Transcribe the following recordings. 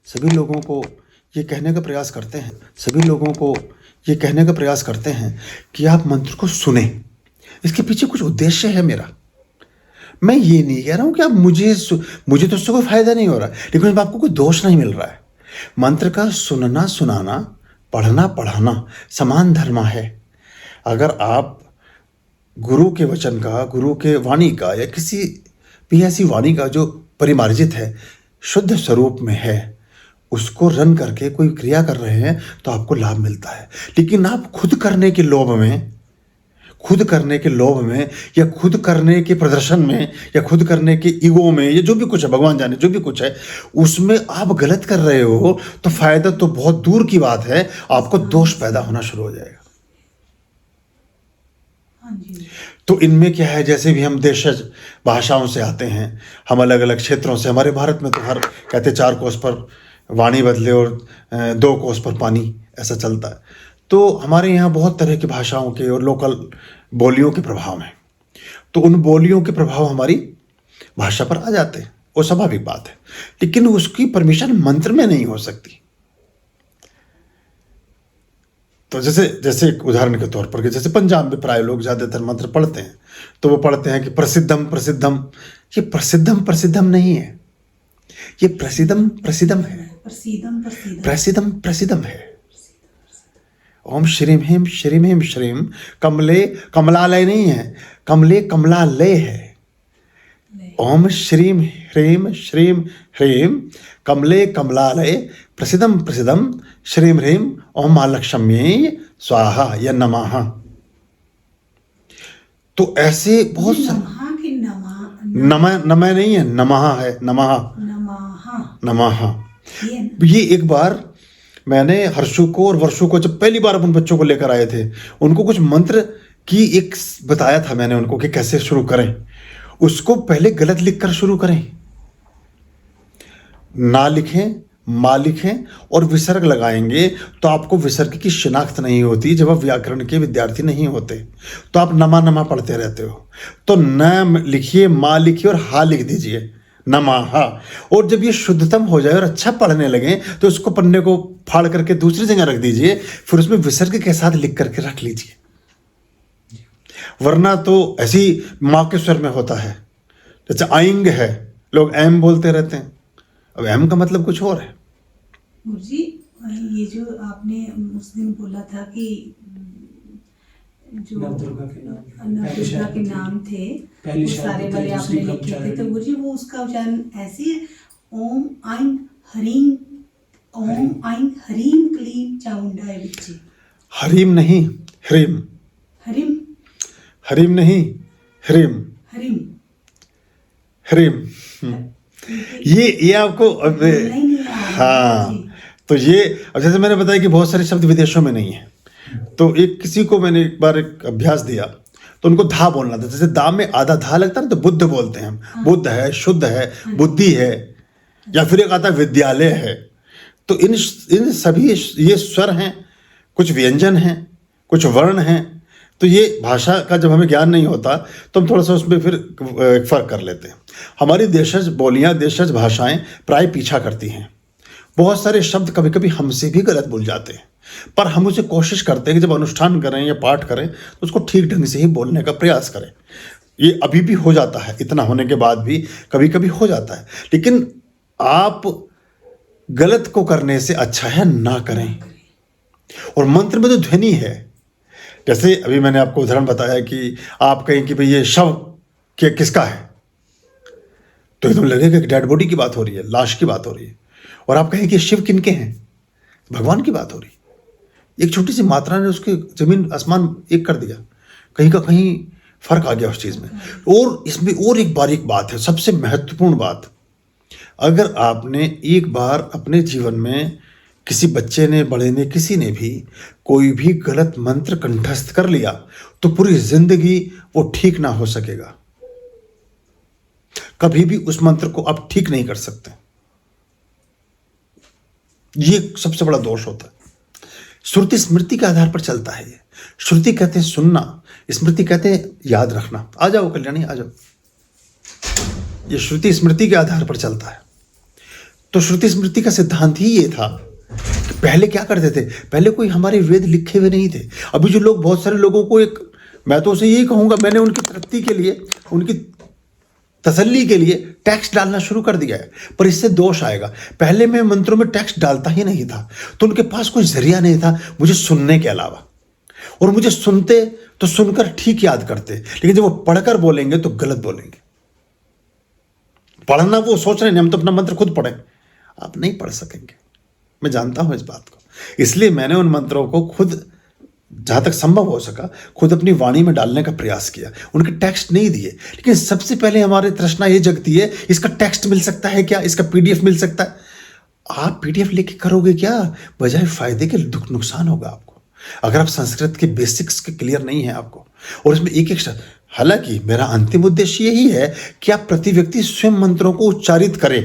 सभी लोगों को ये कहने का प्रयास करते हैं कि आप मंत्र को सुने। इसके पीछे कुछ उद्देश्य है मेरा। मैं ये नहीं कह रहा हूँ कि आप मुझे तो उससे कोई फायदा नहीं हो रहा, लेकिन उसमें आपको कोई दोष नहीं मिल रहा है। मंत्र का सुनना, सुनाना, पढ़ना, पढ़ाना समान धर्म है। अगर आप गुरु के वचन का, गुरु के वाणी का या किसी भी ऐसी वाणी का जो परिमार्जित है, शुद्ध स्वरूप में है, उसको रन करके कोई क्रिया कर रहे हैं तो आपको लाभ मिलता है। लेकिन आप खुद करने के लोभ में या खुद करने के प्रदर्शन में या खुद करने के ईगो में या जो भी कुछ है, भगवान जाने जो भी कुछ है, उसमें आप गलत कर रहे हो तो फायदा तो बहुत दूर की बात है, आपको दोष पैदा होना शुरू हो जाएगा। तो इनमें क्या है, जैसे भी हम देशज भाषाओं से आते हैं, हम अलग अलग क्षेत्रों से, हमारे भारत में तो हर कहते 4 कोस पर वाणी बदले और 2 कोस पर पानी, ऐसा चलता है। तो हमारे यहाँ बहुत तरह की भाषाओं के और लोकल बोलियों के प्रभाव हैं। तो उन बोलियों के प्रभाव हमारी भाषा पर आ जाते हैं, वो स्वाभाविक बात है। लेकिन उसकी परमिशन मंत्र में नहीं हो सकती। तो जैसे एक उदाहरण के तौर पर कि जैसे पंजाब में प्राय लोग ज़्यादातर मंत्र पढ़ते हैं, तो वो पढ़ते हैं कि प्रसिद्धम प्रसिद्धम। ये प्रसिद्धम नहीं है, ये प्रसिद्धम है। ओम श्रीम ह्रीम श्रीम। कमले कमलालय नहीं है, कमले कमलालय है। ओम श्रीम ह्रीम श्रीम कमले कमलालय प्रसिद्धम श्रीम ह्रीम ओम महालक्ष्म्यै स्वाहा या नमः। तो ऐसे बहुत नमः नहीं है, नमः है, नमः। ये एक बार मैंने हर्षु को और वर्षु को जब पहली बार अपन बच्चों को लेकर आए थे, उनको कुछ मंत्र की एक बताया था मैंने उनको कि कैसे शुरू करें। उसको पहले गलत लिखकर शुरू करें, ना लिखें, माँ लिखें और विसर्ग लगाएंगे तो आपको विसर्ग की शिनाख्त नहीं होती। जब आप व्याकरण के विद्यार्थी नहीं होते तो आप नमा पढ़ते रहते हो। तो न लिखिए, माँ लिखिए और हा लिख दीजिए, नमः। और जब ये शुद्धतम हो जाए और अच्छा पढ़ने लगे तो उसको पन्ने को फाड़ करके दूसरी जगह रख दीजिए, फिर उसमें विसर्ग के साथ लिख करके रख लीजिए। वरना तो ऐसी माँ के स्वर में होता है, जैसे आइंग है, लोग एम बोलते रहते हैं। अब एम का मतलब कुछ और है। जी, ये जो आपने उस दिन बोला था कि जो नवदुर्गा के नाम थे वो सारे वाले आपने लिखे थे, तो गुरुजी वो उसका उच्चारण ऐसे है, ओम ऐं ह्रीं क्लीं चामुंडाय विच्चे। हरीम नहीं, ह्रीम। हरीम नहीं, ह्रीम। ये आपको हाँ। तो ये अब जैसे मैंने बताया कि बहुत सारे शब्द विदेशों में नहीं है। तो किसी को मैंने एक बार एक अभ्यास दिया तो उनको धा बोलना था। जैसे दा में आधा धा लगता है ना, तो बुद्ध बोलते हैं हम। बुद्ध है, शुद्ध है, बुद्धि है, या फिर एक आता विद्यालय है। तो इन सभी ये स्वर हैं, कुछ व्यंजन हैं, कुछ वर्ण हैं। तो ये भाषा का जब हमें ज्ञान नहीं होता तो हम थोड़ा सा उसमें फिर फर्क कर लेते हैं। हमारी देशज बोलियां, देशज भाषाएं प्राय पीछा करती हैं। बहुत सारे शब्द कभी कभी हमसे भी गलत बोल जाते हैं, पर हम उसे कोशिश करते हैं कि जब अनुष्ठान करें या पाठ करें तो उसको ठीक ढंग से ही बोलने का प्रयास करें। ये अभी भी हो जाता है, इतना होने के बाद भी कभी कभी हो जाता है। लेकिन आप गलत को करने से अच्छा है ना करें। और मंत्र में तो ध्वनि है। जैसे अभी मैंने आपको उदाहरण बताया कि आप कहें कि भाई ये शव किसका है, तो एकदम लगेगा कि डेड बॉडी की बात हो रही है, लाश की बात हो रही है। और आप कहें कि शिव किनके हैं, भगवान की बात हो रही है। एक छोटी सी मात्रा ने उसके जमीन आसमान एक कर दिया, कहीं का कहीं फर्क आ गया उस चीज़ में। और इसमें और एक बारीक बात है, सबसे महत्वपूर्ण बात। अगर आपने एक बार अपने जीवन में किसी बच्चे ने, बड़े ने, किसी ने भी कोई भी गलत मंत्र कंठस्थ कर लिया तो पूरी जिंदगी वो ठीक ना हो सकेगा। कभी भी उस मंत्र को आप ठीक नहीं कर सकते। ये सबसे बड़ा दोष होता है। श्रुति स्मृति के आधार पर चलता है। ये श्रुति कहते हैं सुनना, स्मृति कहते हैं याद रखना। आ जाओ कल्याणी, आ जाओ। ये श्रुति स्मृति के आधार पर चलता है। तो श्रुति स्मृति का सिद्धांत ही ये था कि पहले क्या करते थे, पहले कोई हमारे वेद लिखे हुए नहीं थे। अभी जो लोग, बहुत सारे लोगों को मैं तो उसे यही कहूँगा, मैंने उनकी तृप्ति के लिए, उनकी तसल्ली के लिए टेक्स्ट डालना शुरू कर दिया है, पर इससे दोष आएगा। पहले मैं मंत्रों में टेक्स्ट डालता ही नहीं था, तो उनके पास कोई जरिया नहीं था मुझे सुनने के अलावा, और मुझे सुनते तो सुनकर ठीक याद करते, लेकिन जब वो पढ़कर बोलेंगे तो गलत बोलेंगे। पढ़ना वो सोच रहे हैं हम तो अपना मंत्र खुद पढ़ें, आप नहीं पढ़ सकेंगे, मैं जानता हूं इस बात को। इसलिए मैंने उन मंत्रों को खुद, जहां तक संभव हो सका, खुद अपनी वाणी में डालने का प्रयास किया। उनके टेक्स्ट नहीं दिए, लेकिन सबसे पहले हमारी तृष्णा ये जगती है, इसका टेक्स्ट मिल सकता है क्या, इसका पीडीएफ मिल सकता है। आप पीडीएफ लेके करोगे क्या, बजाय फायदे के नुकसान होगा आपको, अगर आप संस्कृत के बेसिक्स के क्लियर नहीं है आपको। और इसमें एक एक शब्द, हालांकि मेरा अंतिम उद्देश्य यही है कि आप प्रति व्यक्ति स्वयं मंत्रों को उच्चारित करें,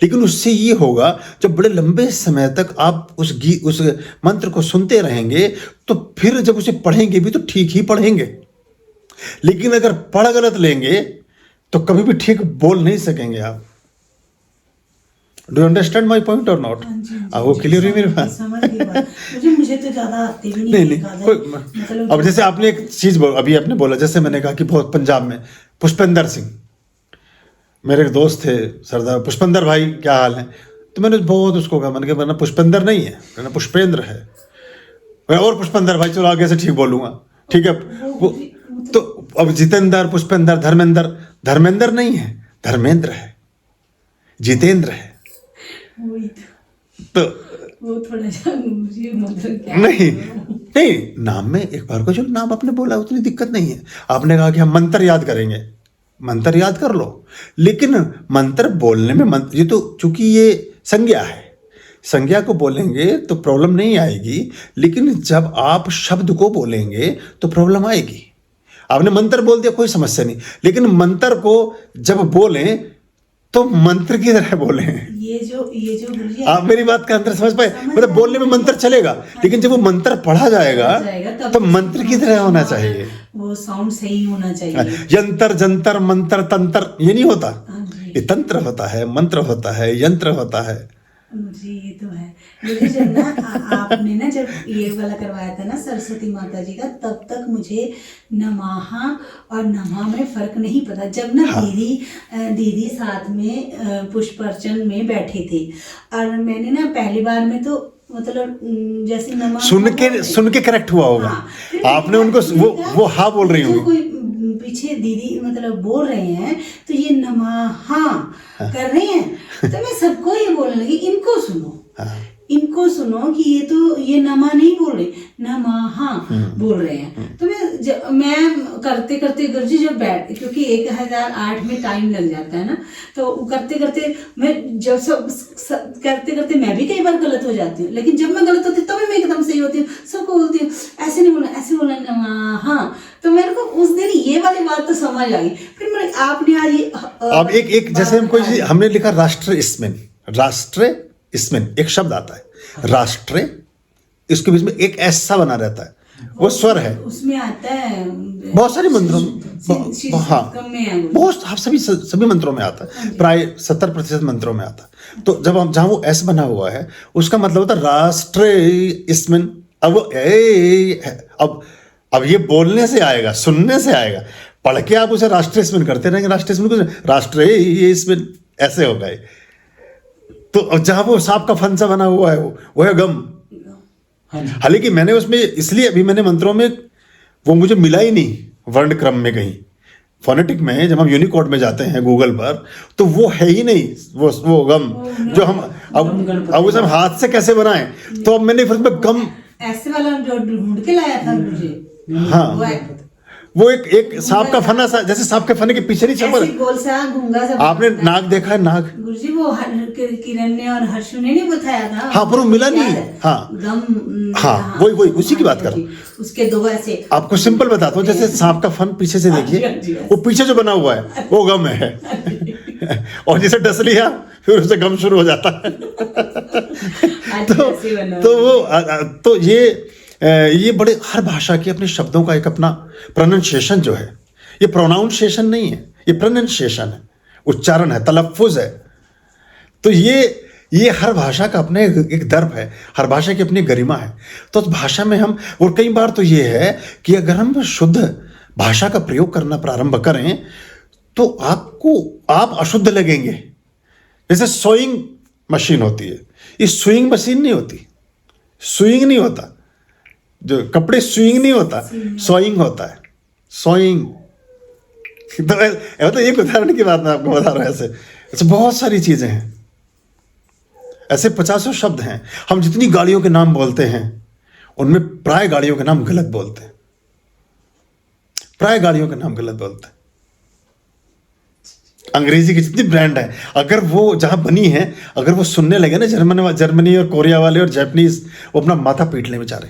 लेकिन उससे ये होगा जब बड़े लंबे समय तक आप उस मंत्र को सुनते रहेंगे, तो फिर जब उसे पढ़ेंगे भी तो ठीक ही पढ़ेंगे। लेकिन अगर पढ़ गलत लेंगे तो कभी भी ठीक बोल नहीं सकेंगे आप। डू अंडरस्टैंड माई पॉइंट और नॉट? वो क्लियर हुई मेरे पास? मुझे तो ज्यादा आती भी नहीं कोई। अब जैसे आपने एक चीज अभी आपने बोला, जैसे मैंने कहा कि बहुत पंजाब में पुष्पेंद्र सिंह, मेरे एक दोस्त थे सरदार पुष्पेंद्र भाई, क्या हाल है, तो मैंने बहुत उसको कहा, मैंने कहा वरना पुष्पेंद्र नहीं है, वरना पुष्पेंद्र है, और पुष्पेंद्र भाई, चलो आगे से ठीक बोलूंगा, ठीक है। वो तो अब जितेंद्र, पुष्पेंद्र, धर्मेंद्र नहीं है, धर्मेंद्र है, जितेंद्र है। तो वो थोड़ा सा नहीं, नाम में एक बार को जो नाम आपने बोला उतनी दिक्कत नहीं है। आपने कहा कि हम मंत्र याद करेंगे, मंत्र याद कर लो, लेकिन मंत्र बोलने में ये तो चूंकि ये संज्ञा है, संज्ञा को बोलेंगे तो प्रॉब्लम नहीं आएगी, लेकिन जब आप शब्द को बोलेंगे तो प्रॉब्लम आएगी। आपने मंत्र बोल दिया कोई समस्या नहीं, लेकिन मंत्र को जब बोलें तो मंत्र की तरह बोले। ये जो आप मेरी बात का अंतर समझ पाए, मतलब बोलने में मंत्र चलेगा, लेकिन जब वो मंत्र पढ़ा जाएगा तो मंत्र की तरह होना चाहिए, वो साउंड सही होना चाहिए। यंत्र जंतर मंत्र तंत्र ये नहीं होता, ये तंत्र होता है, मंत्र होता है, यंत्र होता है। जी ये तो है। मुझे जब ना आपने ना जब ये वाला करवाया था ना सरस्वती माता जी का, तब तक मुझे नमाहा और नमा में फर्क नहीं पता। जब ना हाँ। दीदी साथ में पुष्प अर्चन में बैठे थे, और मैंने ना पहली बार में तो मतलब जैसे नमा सुन के करेक्ट हुआ होगा। हाँ। आपने उनको वो हाँ बोल रही होंगी, कोई पीछे दीदी मतलब बोल रहे हैं तो ये नमाहा कर रहे हैं, तो मैं सबको ये बोलने लगी, इनको सुनो, इनको सुनो कि ये नमा नहीं बोल रहे, नमाहा बोल रहे हैं। तो मैं करते करते गुरुजी जब बैठ, क्योंकि 1008 में टाइम लग जाता है ना, तो करते करते मैं जब करते करते मैं भी कई बार गलत हो जाती हूँ, लेकिन जब मैं गलत होती हूँ तभी मैं एकदम सही होती हूँ, सबको बोलती हूँ ऐसे नहीं बोलना, ऐसे बोलना नमाहा। तो मेरे को उस दिन ये वाली बात तो समझ आ गई। फिर आपने आज अब एक जैसे हमने लिखा राष्ट्र इसमें एक शब्द आता है राष्ट्र, इसके बीच में एक ऐसा बना रहता है, वो स्वर है, उसमें आता है बहुत सारे मंत्रों में। हाँ बहुत, सभी मंत्रों में आता है, प्राय 70% मंत्रों में आता है। तो जब हम जहाँ वो ऐसा बना हुआ है उसका मतलब होता है राष्ट्र इसमें। अब ये बोलने से आएगा, सुनने से आएगा, पढ़ के आप उसे राष्ट्र इसमें करते रहेंगे, राष्ट्र इसमें ऐसे होगा। तो अब जहां वो सांप का फन सा बना हुआ है वो है गम। हालांकि मैंने उसमें इसलिए अभी मैंने मंत्रों में वो मुझे मिला ही नहीं वर्ण क्रम में, कहीं फोनेटिक में जब हम यूनिकोड में जाते हैं गूगल पर तो वो है ही नहीं वो गम जो हम अब उसे हम हाथ से कैसे बनाएं। तो अब मैंने फिर गम ऐसे वाला जो ढूंढ के लाया था मुझे। हाँ वो एक सांप का फना सा, जैसे सांप के फने के पीछे नहीं चल, आपने नाग देखा है? नाग गुरुजी वो किरण ने और हर्ष ने नहीं बताया था। हाँ पर वो मिला नहीं। हाँ गम, हाँ वही उसी की बात कर रहा हूँ। उसके दो ऐसे आपको सिंपल बताता हूँ, जैसे सांप का फन पीछे से देखिए, वो पीछे जो बना हुआ है वो गम है, और जैसे डस लिया फिर उससे गम शुरू हो जाता है। तो ये बड़े, हर भाषा के अपने शब्दों का एक अपना प्रोनाउंसिएशन जो है, ये प्रोनाउंसिएशन नहीं है, ये प्रोनाउंसिएशन है, उच्चारण है, तलफ्फुज है। तो ये हर भाषा का अपने एक दर्प है, हर भाषा की अपनी गरिमा है। तो उस भाषा में हम, और कई बार तो ये है कि अगर हम शुद्ध भाषा का प्रयोग करना प्रारंभ करें तो आप अशुद्ध लगेंगे। जैसे सोइंग मशीन होती है, ये सुइंग मशीन नहीं होती, सुइंग नहीं होता, जो कपड़े सुइंग नहीं होता, सोइंग होता है, सोइंग। तो एक उदाहरण की बात मैं आपको बता रहा हूं। ऐसे बहुत सारी चीजें हैं, ऐसे 50 शब्द हैं। हम जितनी गाड़ियों के नाम बोलते हैं उनमें प्राय गाड़ियों के नाम गलत बोलते हैं, प्राय गाड़ियों के नाम गलत बोलते हैं। अंग्रेजी की जितनी ब्रांड है, अगर वो जहां बनी है, अगर वो सुनने लगे ना जर्मनी और कोरिया वाले और जापानीज, वो अपना माथा पीट ले बेचारे।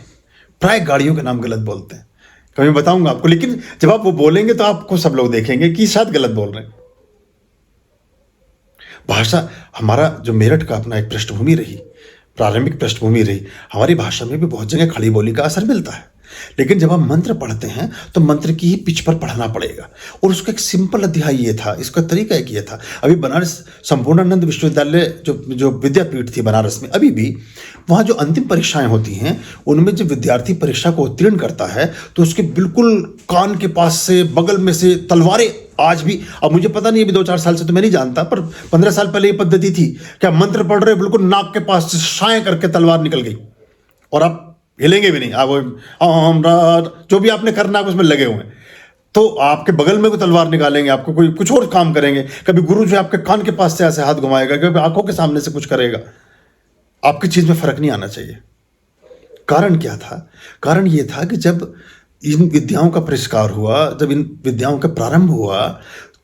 प्राय गाड़ियों के नाम गलत बोलते हैं, कभी बताऊंगा आपको। लेकिन जब आप वो बोलेंगे तो आपको सब लोग देखेंगे कि शायद गलत बोल रहे हैं। भाषा, हमारा जो मेरठ का अपना एक पृष्ठभूमि रही, प्रारंभिक पृष्ठभूमि रही, हमारी भाषा में भी बहुत जगह खड़ी बोली का असर मिलता है। लेकिन जब हम मंत्र पढ़ते हैं तो मंत्र की ही पिच पर पढ़ना पड़ेगा। और उसका एक सिंपल अध्याय ये था, इसका तरीका एक ये था। अभी बनारस संपूर्णानंद विश्वविद्यालय जो विद्यापीठ थी बनारस में, अभी भी वहाँ जो अंतिम परीक्षाएं होती हैं उनमें जब विद्यार्थी परीक्षा को उत्तीर्ण करता है तो उसके बिल्कुल कान के पास से, बगल में से तलवारें आज भी, अब मुझे पता नहीं, अभी 2-4 साल से तो मैं नहीं जानता, पर 15 साल पहले ये पद्धति थी कि आप मंत्र पढ़ रहे हो, बिल्कुल नाक के पास से शाएं करके तलवार निकल गई और आप हिलेंगे भी नहीं। आप ओम जो भी आपने करना है उसमें लगे हुए हैं, तो आपके बगल में कोई तलवार निकालेंगे, आपको कोई कुछ और काम करेंगे। कभी गुरु जो आपके कान के पास से ऐसे हाथ घुमाएगा, कभी आंखों के सामने से कुछ करेगा। आपकी चीज में फर्क नहीं आना चाहिए। कारण क्या था? कारण ये था कि जब इन विद्याओं का परिष्कार हुआ, जब इन विद्याओं का प्रारंभ हुआ,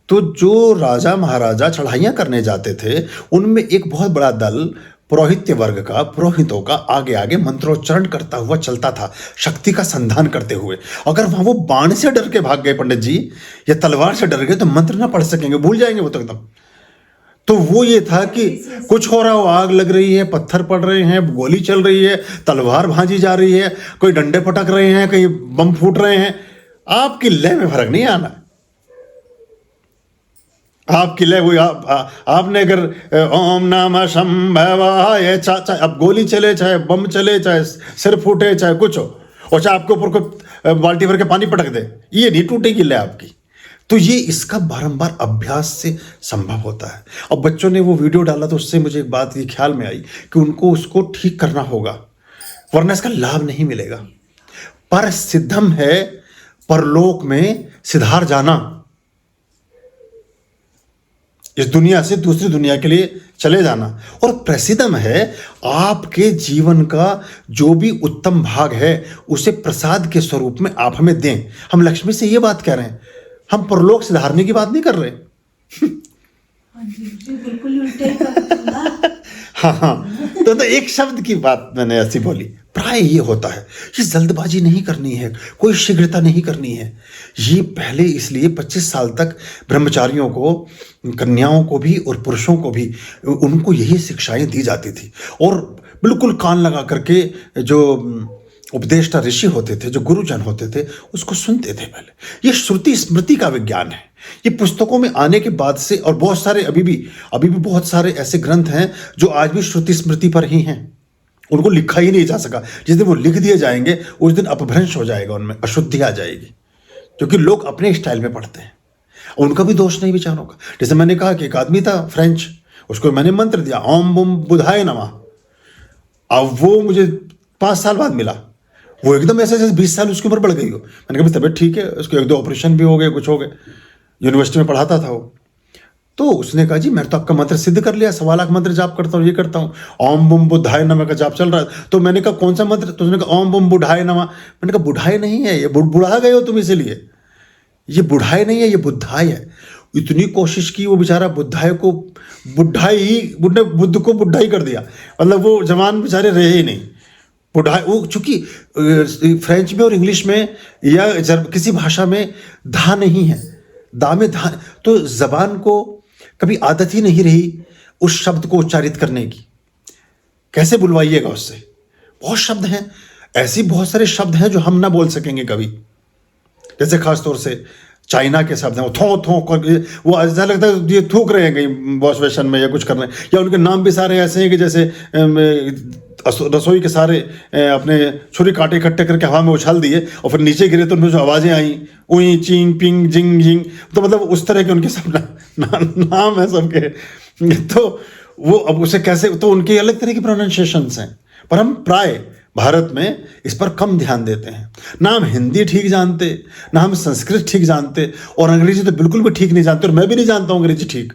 तो जो राजा महाराजा चढ़ाइयाँ करने जाते थे उनमें एक बहुत बड़ा दल पुरोहित्य वर्ग का, पुरोहितों का आगे आगे मंत्रोच्चारण करता हुआ चलता था, शक्ति का संधान करते हुए। अगर वहां वो बाण से डर के भाग गए पंडित जी, या तलवार से डर गए, तो मंत्र ना पढ़ सकेंगे, भूल जाएंगे वो तो एकदम। तो वो ये था कि कुछ हो रहा हो, आग लग रही है, पत्थर पड़ रहे हैं, गोली चल रही है, तलवार भांजी जा रही है, कोई डंडे पटक रहे हैं, कहीं बम फूट रहे हैं, आपकी लय में फर्क नहीं आना। आपकी लय वही, आपने अगर ओम नमः शंभवाय, अब गोली चले, चाहे बम चले, चाहे सिर फूटे, चाहे कुछ हो, और चाहे आपके ऊपर कोई बाल्टी भर के पानी पटक दे, ये नहीं टूटेगी लय आपकी। तो ये इसका बारंबार अभ्यास से संभव होता है। अब बच्चों ने वो वीडियो डाला तो उससे मुझे एक बात ये ख्याल में आई कि उनको उसको ठीक करना होगा, वरना इसका लाभ नहीं मिलेगा। पर सिद्धम है परलोक में सिधार जाना, इस दुनिया से दूसरी दुनिया के लिए चले जाना। और प्रसिद्धम है आपके जीवन का जो भी उत्तम भाग है उसे प्रसाद के स्वरूप में आप हमें दें। हम लक्ष्मी से ये बात कह रहे हैं, हम परलोक सुधारने की बात नहीं कर रहे। बिल्कुल उल्टे। हाँ, तो एक शब्द की बात मैंने ऐसी बोली। प्राय ये होता है, ये जल्दबाजी नहीं करनी है, कोई शीघ्रता नहीं करनी है। ये पहले इसलिए 25 साल तक ब्रह्मचारियों को, कन्याओं को भी और पुरुषों को भी, उनको यही शिक्षाएं दी जाती थी। और बिल्कुल कान लगा करके जो उपदेष्टा ऋषि होते थे, जो गुरुजन होते थे, उसको सुनते थे पहले। ये श्रुति स्मृति का विज्ञान है। ये पुस्तकों में आने के बाद से, और बहुत सारे अभी भी बहुत सारे ऐसे ग्रंथ हैं जो आज भी श्रुति स्मृति पर ही हैं, उनको लिखा ही नहीं जा सका। जिस दिन वो लिख दिए जाएंगे उस दिन अपभ्रंश हो जाएगा, उनमें अशुद्धि आ जाएगी, क्योंकि लोग अपने स्टाइल में पढ़ते हैं। उनका भी दोष नहीं विचारों का। जैसे मैंने कहा कि एक आदमी था फ्रेंच, उसको मैंने मंत्र दिया ओम बुम बुधाय नमः। अब वो मुझे 5 साल बाद मिला, वो एकदम ऐसे जैसे 20 साल उसकी उम्र बढ़ गई हो। मैंने कहा तबियत ठीक है, उसके 1-2 ऑपरेशन भी हो गए, कुछ हो गए। यूनिवर्सिटी में पढ़ाता था वो। तो उसने कहा जी मैं तो आपका मंत्र सिद्ध कर लिया, 1.25 लाख मंत्र जाप करता हूँ, ये करता हूँ, ओम बुम बुधाय नमः का जाप चल रहा है। तो मैंने कहा कौन सा मंत्र? तो उसने कहा ओम बुम बुढ़ाए नमः। मैंने कहा बुढ़ाए नहीं है ये, बुढ़ा गए हो तुम इसीलिए। ये बुढ़ाए नहीं है, ये बुद्धाय है। इतनी कोशिश की वो बेचारा बुद्धाय को, बुद्ध को बुढ़ा ही कर दिया, मतलब वो जवान बेचारे रहे ही नहीं। बुढ़ाई, वो चूंकि फ्रेंच में और इंग्लिश में या किसी भाषा में धा नहीं है, दा में धा, तो जबान को कभी आदत ही नहीं रही उस शब्द को उच्चारित करने की। कैसे बुलवाइएगा उससे? बहुत शब्द हैं ऐसी, बहुत सारे शब्द हैं जो हम ना बोल सकेंगे कभी। जैसे खास तौर से चाइना के शब्द हैं, वो थों थों करके, वो ऐसा लगता है ये थूक रहे हैं कहीं वॉश बेसन में या कुछ कर रहे हैं। या उनके नाम भी सारे ऐसे हैं कि जैसे रसोई के सारे अपने छुरी कांटे इकट्ठे करके हवा में उछाल दिए और फिर नीचे गिरे तो उनमें जो आवाज़ें आई, उई चिंग पिंग जिंग जिंग, तो मतलब उस तरह के उनके सब नाम है सबके। तो वो अब उसे कैसे, तो उनके अलग तरह की प्रोनाउंसिएशंस हैं, पर हम प्राय भारत में इस पर कम ध्यान देते हैं। ना हम हिंदी ठीक जानते, ना हम संस्कृत ठीक जानते, और अंग्रेजी तो बिल्कुल भी ठीक नहीं जानते, और मैं भी नहीं जानता हूं अंग्रेजी ठीक।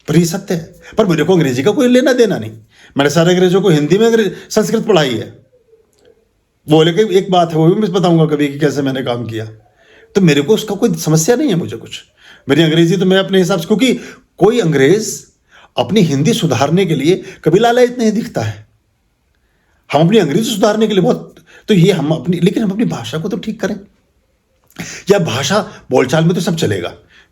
पर ये सत्य है। पर मेरे को अंग्रेजी का कोई लेना देना नहीं, मैंने सारे अंग्रेजों को हिंदी में संस्कृत पढ़ाई है। वो लेकिन एक बात है, वो भी मैं बताऊंगा कभी कि कैसे मैंने काम किया। तो मेरे को उसका कोई समस्या नहीं है मुझे कुछ। मेरी अंग्रेजी तो मैं अपने हिसाब से, क्योंकि कोई अंग्रेज अपनी हिंदी सुधारने के लिए कभी लालायित नहीं दिखता है। हम अपनी अंग्रेजी सुधारने के लिए बहुत, तो ये हम अपनी, लेकिन हम अपनी भाषा को तो ठीक करें। या भाषा बोलचाल में तो सब चलेगा,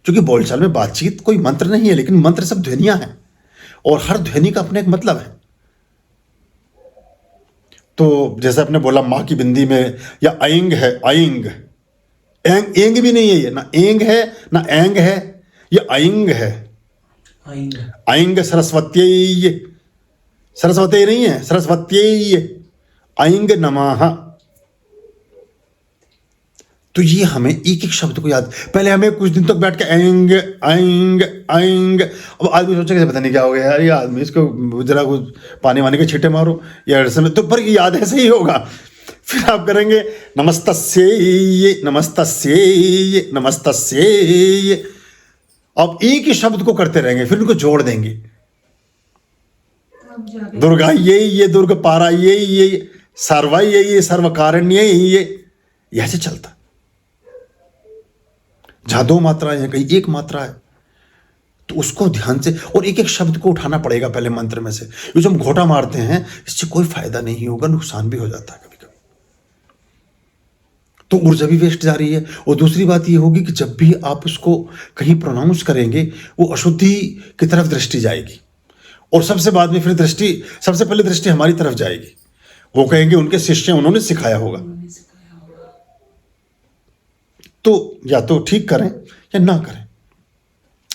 क्योंकि बोलचाल में बातचीत कोई मंत्र नहीं है, लेकिन मंत्र सब ध्वनियां हैं, और हर ध्वनि का अपना एक मतलब है। तो जैसे आपने बोला माँ की बिंदी में, या आइंग है, आइंग, एंग, एंग भी नहीं है ये, ना एंग है ना एंग है, ये आइंग है। आइंग सरस्वती, सरस्वती नहीं है, सरस्वती, आइंग नमः। तो ये हमें एक एक शब्द को याद, पहले हमें कुछ दिन तक बैठ के आइंग आइंग आइंग, अब आदमी सोचे कैसे, पता नहीं क्या हो गया यार ये आदमी, इसको जरा कुछ पानी वानी के छींटे मारो या ऐसे में, तो पर याद ऐसे ही होगा। फिर आप करेंगे नमस्तस्ये नमस्तस्ये नमस्तस्ये, अब एक ही शब्द को करते रहेंगे, फिर उनको जोड़ देंगे। दुर्गा ये दुर्ग पारा ये सर्वा ये सर्वकारण्य ये ऐसे चलता। जहां दो मात्राएं हैं, कहीं एक मात्रा है, तो उसको ध्यान से, और एक एक शब्द को उठाना पड़ेगा पहले मंत्र में से। ये जो हम घोटा मारते हैं, इससे कोई फायदा नहीं होगा, नुकसान भी हो जाता है कभी कभी, तो ऊर्जा भी वेस्ट जा रही है। और दूसरी बात ये होगी कि जब भी आप उसको कहीं प्रोनाउंस करेंगे, वो अशुद्धि की तरफ दृष्टि जाएगी, और सबसे बाद में फिर सबसे पहले दृष्टि हमारी तरफ जाएगी। वो कहेंगे उनके शिष्य, उन्होंने सिखाया होगा। तो या तो ठीक करें या ना करें,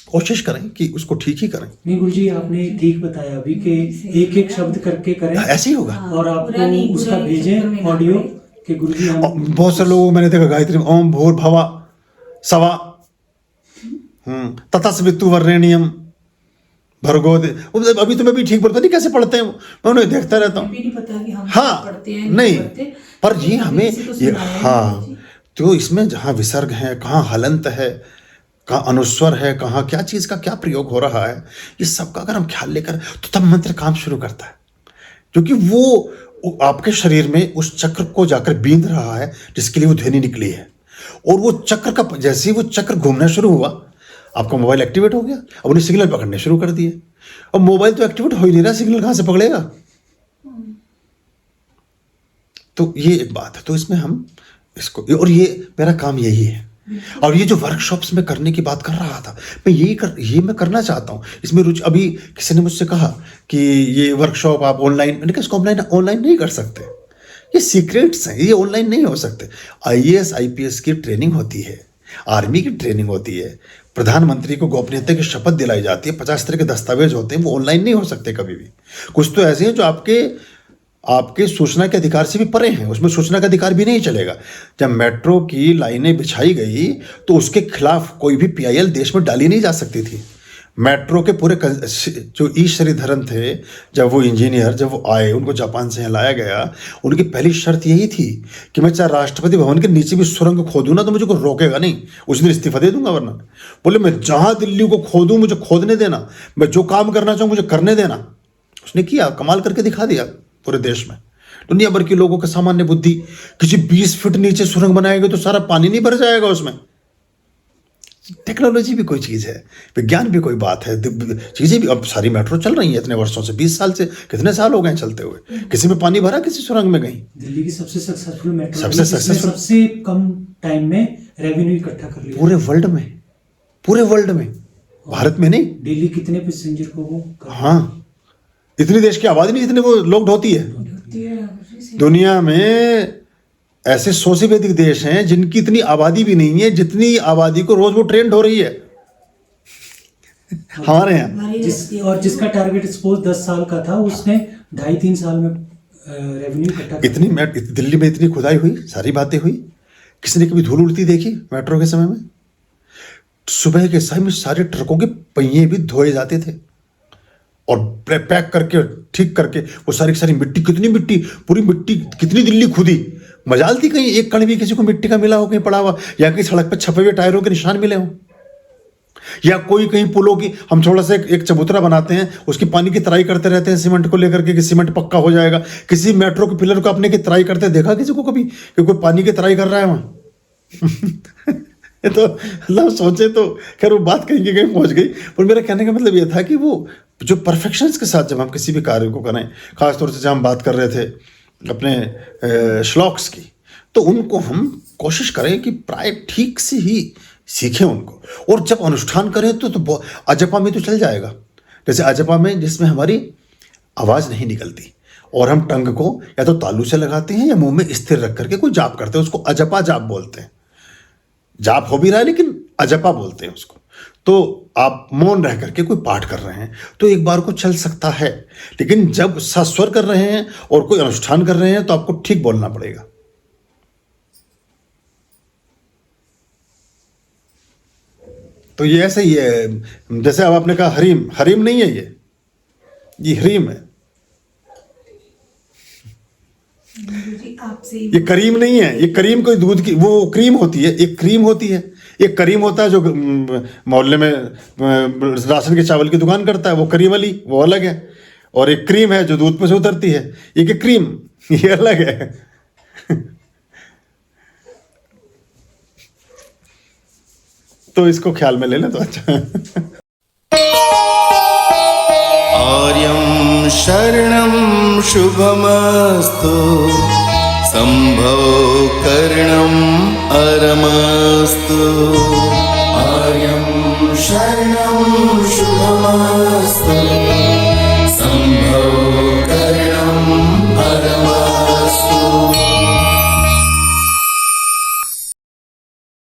कोशिश करें कि उसको ठीक ही करें। नहीं गुरुजी, आपने ठीक बताया अभी कि एक एक शब्द करके करें, ऐसे ही होगा। और आपको उसका भेजें ऑडियो कि गुरुजी हम, बहुत से लोगों मैंने देखा गायत्री ओम भूर भवा सवा ततस्वितु वरेण्यम भर्गो दे, अभी तो मैं भी ठीक बोलता नहीं कैसे पढ़ते हैं, मैं उन्हें देखता रहता हूँ। नहीं पता कि हम हाँ पढ़ते हैं नहीं, पढ़ते, पर ये हमें ये, हाँ, जी। तो इसमें जहाँ विसर्ग है, कहाँ हलंत है, कहाँ अनुस्वर है, कहाँ क्या चीज़ का क्या प्रयोग हो रहा है, ये सब का अगर हम ख्याल लेकर, तो तब मंत्र काम शुरू करता है। क्योंकि वो आपके शरीर में उस चक्र को जाकर बींध रहा है जिसके लिए वो ध्वनि निकली है। और वो चक्र का, जैसे ही वो चक्र घूमना शुरू हुआ, आपका मोबाइल एक्टिवेट हो गया, अब उन्हें सिग्नल पकड़ने शुरू कर दिए। अब मोबाइल तो एक्टिवेट हो ही नहीं रहा, सिग्नल कहाँ से पकड़ेगा? तो ये एक बात है। तो इसमें हम इसको, और ये मेरा काम यही है। और ये जो वर्कशॉप्स में करने की बात कर रहा था, मैं ये मैं करना चाहता हूँ, इसमें रुचि। अभी किसी ने मुझसे कहा कि ये वर्कशॉप आप ऑनलाइन, मैंने कहा इसको ऑनलाइन नहीं कर सकते, ये सीक्रेट्स हैं, ये ऑनलाइन नहीं हो सकते। IAS IPS की ट्रेनिंग होती है, आर्मी की ट्रेनिंग होती है, प्रधानमंत्री को गोपनीयता की शपथ दिलाई जाती है, 50 तरह के दस्तावेज होते हैं, वो ऑनलाइन नहीं हो सकते कभी भी। कुछ तो ऐसे हैं जो आपके सूचना के अधिकार से भी परे हैं, उसमें सूचना का अधिकार भी नहीं चलेगा। जब मेट्रो की लाइनें बिछाई गई तो उसके खिलाफ कोई भी PIL देश में डाली नहीं जा सकती थी। मेट्रो के पूरे जो ई श्रीधरन थे, जब वो इंजीनियर जब वो आए, उनको जापान से यहाँ लाया गया, उनकी पहली शर्त यही थी कि मैं चाहे राष्ट्रपति भवन के नीचे भी सुरंग खोदूँ ना, तो मुझे कोई रोकेगा नहीं, उस दिन इस्तीफा दे दूंगा। वरना बोले मैं जहाँ दिल्ली को खोदूँ मुझे खोदने देना, मैं जो काम करना चाहूँ मुझे करने देना। उसने किया, कमाल करके दिखा दिया पूरे देश में। दुनिया भर के लोगों का सामान्य बुद्धि, किसी 20 फीट नीचे सुरंग बनाएंगे तो सारा पानी नहीं भर जाएगा उसमें। टेक्नोलॉजी भी कोई चीज़ है, विज्ञान भी कोई बात है, चीज़ें भी। अब सारी मेट्रो चल रही है इतने वर्षों से, 20 साल से, कितने साल हो गए चलते हुए, किसी में पानी भरा किसी सुरंग में कहीं? दिल्ली की सबसे सक्सेसफुल मेट्रो, सबसे कम टाइम में रेवेन्यू इकट्ठा कर लिया पूरे वर्ल्ड में, भारत में नहीं। दिल्ली कितने पैसेंजर को वो, हाँ, इतनी देश की आबादी नहीं जितने वो लोग ढोती है। दुनिया में ऐसे 100 से भी अधिक देश हैं जिनकी इतनी आबादी भी नहीं है जितनी आबादी को रोज वो ट्रेंड हो रही है हमारे यहाँ। हमारी और जिसका टारगेट सपोज 10 साल का था, उसने 2.5-3 साल में रेवेन्यू इकट्ठा कर इतनी दिल्ली में इतनी खुदाई हुई, सारी बातें हुई, किसी ने कभी धूल उड़ती देखी मेट्रो के समय में? सुबह के समय में सारे ट्रकों के पहिए भी धोए जाते थे और पैक करके ठीक करके वो सारी की सारी मिट्टी, कितनी मिट्टी, पूरी मिट्टी कितनी दिल्ली खुदी। मजाल थी कहीं एक कण भी किसी को मिट्टी का मिला हो कहीं पड़ा हुआ, या कहीं सड़क पर छपे हुए टायरों के निशान मिले हों, या कोई कहीं पुलों की, हम थोड़ा सा एक चबूतरा बनाते हैं उसकी पानी की तराई करते रहते हैं सीमेंट को लेकर के कि सीमेंट पक्का हो जाएगा। किसी मेट्रो के पिलर को अपने की तराई करते देखा किसी को कभी कि कोई पानी की तराई कर रहा है वहां? ये तो मतलब सोचे तो खैर वो बात कहीं की कहीं पहुंच गई। पर मेरा कहने का मतलब ये था कि वो जो परफेक्शंस के साथ जब हम किसी भी कार्य को करें, खासतौर से जब हम बात कर रहे थे अपने श्लोक्स की, तो उनको हम कोशिश करें कि प्राय ठीक से ही सीखें उनको, और जब अनुष्ठान करें तो अजपा में तो चल जाएगा। जैसे अजपा में जिसमें हमारी आवाज़ नहीं निकलती और हम टंग को या तो तालू से लगाते हैं या मुंह में स्थिर रख करके कोई जाप करते हैं, उसको अजपा जाप बोलते हैं। जाप हो भी रहा है लेकिन अजपा बोलते हैं उसको। तो आप मौन रह करके कोई पाठ कर रहे हैं तो एक बार को चल सकता है, लेकिन जब सस्वर कर रहे हैं और कोई अनुष्ठान कर रहे हैं तो आपको ठीक बोलना पड़ेगा। तो ये ऐसे ही है, जैसे अब आपने कहा हरीम, हरीम नहीं है ये हरीम है। आपसे ये करीम नहीं है, ये करीम कोई दूध की वो क्रीम होती है, एक क्रीम होती है। एक करीम होता है जो मोहल्ले में राशन के चावल की दुकान करता है, वो करीम अली, वो अलग है। और एक क्रीम है जो दूध पे से उतरती है, ये कि क्रीम, ये अलग है। तो इसको ख्याल में ले लें तो अच्छा। आर्यं शरणं शुभमस्तु, संभव करणं अरमस्तु। आर्यं शरणं शुभमस्तु।